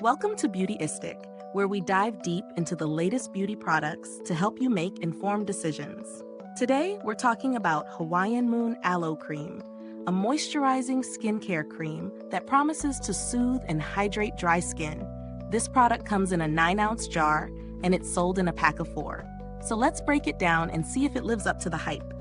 Welcome to Beautyistic, where we dive deep into the latest beauty products to help you make informed decisions. Today, we're talking about Hawaiian Moon Aloe Cream, a moisturizing skincare cream that promises to soothe and hydrate dry skin. This product comes in a 9-ounce jar, and it's sold in a pack of 4. So let's break it down and see if it lives up to the hype.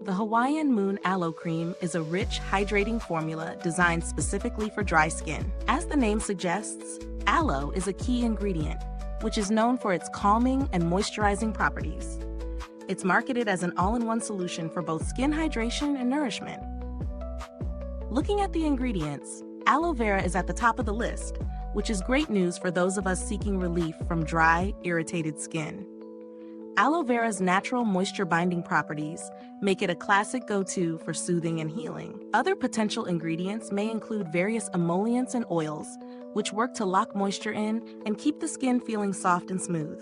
The Hawaiian Moon Aloe Cream is a rich, hydrating formula designed specifically for dry skin. As the name suggests, aloe is a key ingredient, which is known for its calming and moisturizing properties. It's marketed as an all-in-one solution for both skin hydration and nourishment. Looking at the ingredients, aloe vera is at the top of the list, which is great news for those of us seeking relief from dry, irritated skin. Aloe vera's natural moisture-binding properties make it a classic go-to for soothing and healing. Other potential ingredients may include various emollients and oils, which work to lock moisture in and keep the skin feeling soft and smooth.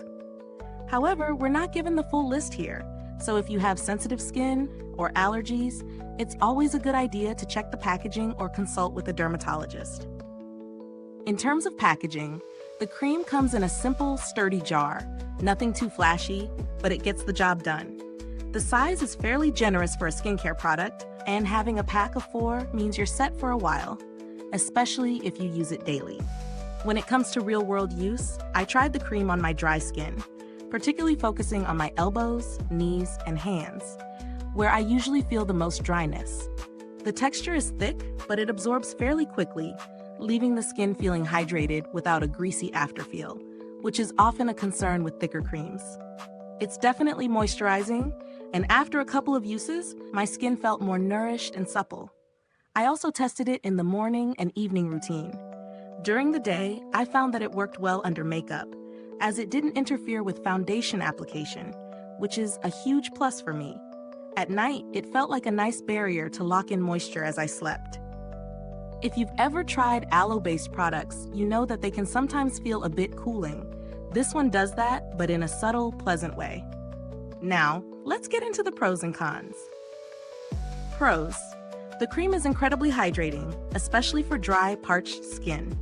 However, we're not given the full list here, so if you have sensitive skin or allergies, it's always a good idea to check the packaging or consult with a dermatologist. In terms of packaging, the cream comes in a simple, sturdy jar. Nothing too flashy, but it gets the job done. The size is fairly generous for a skincare product, and having a pack of 4 means you're set for a while, especially if you use it daily. When it comes to real-world use, I tried the cream on my dry skin, particularly focusing on my elbows, knees, and hands, where I usually feel the most dryness. The texture is thick, but it absorbs fairly quickly, leaving the skin feeling hydrated without a greasy afterfeel, which is often a concern with thicker creams. It's definitely moisturizing, and after a couple of uses, my skin felt more nourished and supple. I also tested it in the morning and evening routine. During the day, I found that it worked well under makeup, as it didn't interfere with foundation application, which is a huge plus for me. At night, it felt like a nice barrier to lock in moisture as I slept. If you've ever tried aloe-based products, you know that they can sometimes feel a bit cooling. This one does that, but in a subtle, pleasant way. Now, let's get into the pros and cons. Pros. The cream is incredibly hydrating, especially for dry, parched skin.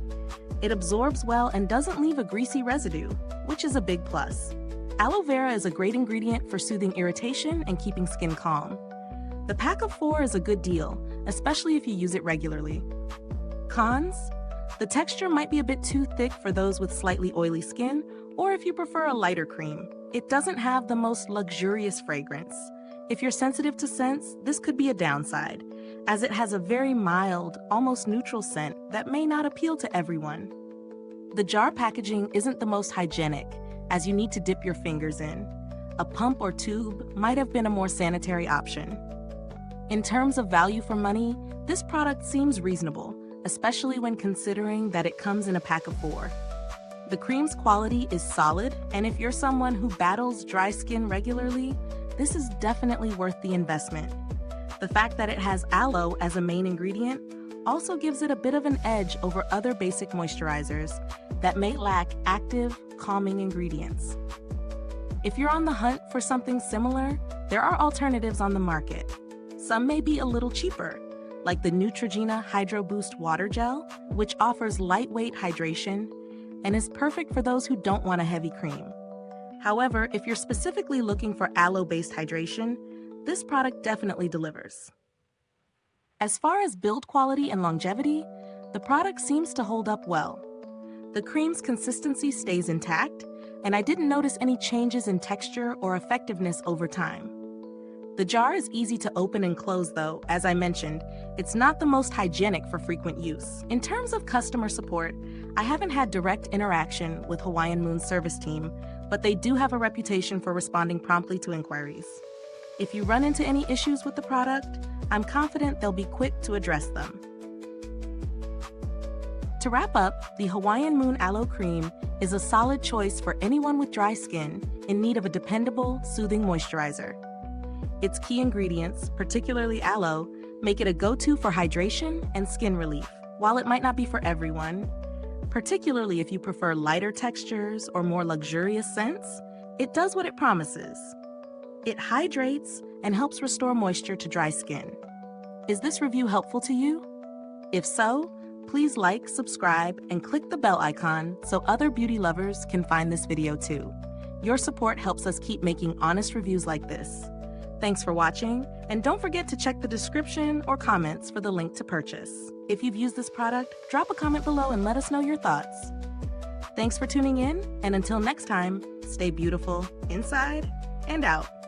It absorbs well and doesn't leave a greasy residue, which is a big plus. Aloe vera is a great ingredient for soothing irritation and keeping skin calm. The pack of 4 is a good deal, especially if you use it regularly. Cons? The texture might be a bit too thick for those with slightly oily skin, or if you prefer a lighter cream. It doesn't have the most luxurious fragrance. If you're sensitive to scents, this could be a downside, as it has a very mild, almost neutral scent that may not appeal to everyone. The jar packaging isn't the most hygienic, as you need to dip your fingers in. A pump or tube might have been a more sanitary option. In terms of value for money, this product seems reasonable, especially when considering that it comes in a pack of 4. The cream's quality is solid, and if you're someone who battles dry skin regularly, this is definitely worth the investment. The fact that it has aloe as a main ingredient also gives it a bit of an edge over other basic moisturizers that may lack active, calming ingredients. If you're on the hunt for something similar, there are alternatives on the market. Some may be a little cheaper, like the Neutrogena Hydro Boost Water Gel, which offers lightweight hydration and is perfect for those who don't want a heavy cream. However, if you're specifically looking for aloe-based hydration, this product definitely delivers. As far as build quality and longevity, the product seems to hold up well. The cream's consistency stays intact, and I didn't notice any changes in texture or effectiveness over time. The jar is easy to open and close though, as I mentioned, it's not the most hygienic for frequent use. In terms of customer support, I haven't had direct interaction with Hawaiian Moon's service team, but they do have a reputation for responding promptly to inquiries. If you run into any issues with the product, I'm confident they'll be quick to address them. To wrap up, the Hawaiian Moon Aloe Cream is a solid choice for anyone with dry skin in need of a dependable, soothing moisturizer. Its key ingredients, particularly aloe, make it a go-to for hydration and skin relief. While it might not be for everyone, particularly if you prefer lighter textures or more luxurious scents, it does what it promises. It hydrates and helps restore moisture to dry skin. Is this review helpful to you? If so, Please like, subscribe, and click the bell icon so other beauty lovers can find this video too. Your support helps us keep making honest reviews like this. Thanks for watching, and don't forget to check the description or comments for the link to purchase. If you've used this product, drop a comment below and let us know your thoughts. Thanks for tuning in, and until next time, stay beautiful inside and out.